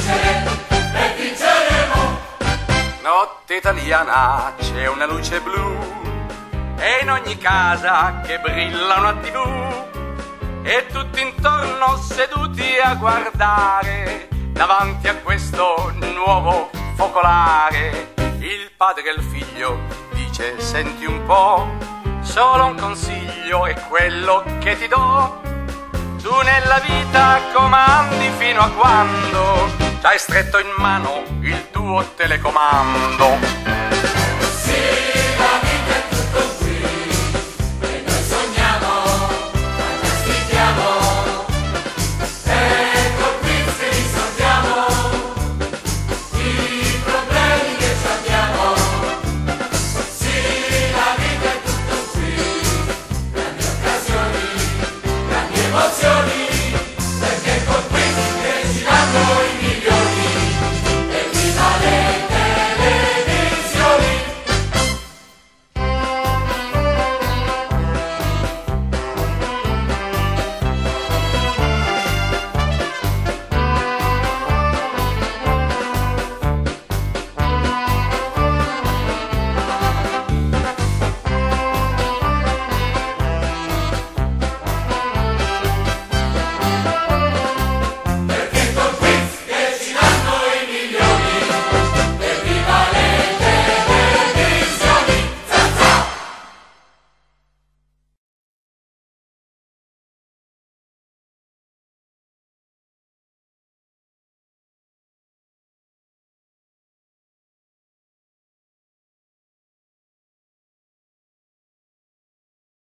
e vinceremo. Notte italiana, c'è una luce blu e in ogni casa che brilla una TV e tutti intorno seduti a guardare davanti a questo nuovo focolare. Il padre al figlio dice: senti un po', solo un consiglio è quello che ti do. Tu nella vita comandi fino a quando c'hai stretto in mano il tuo telecomando.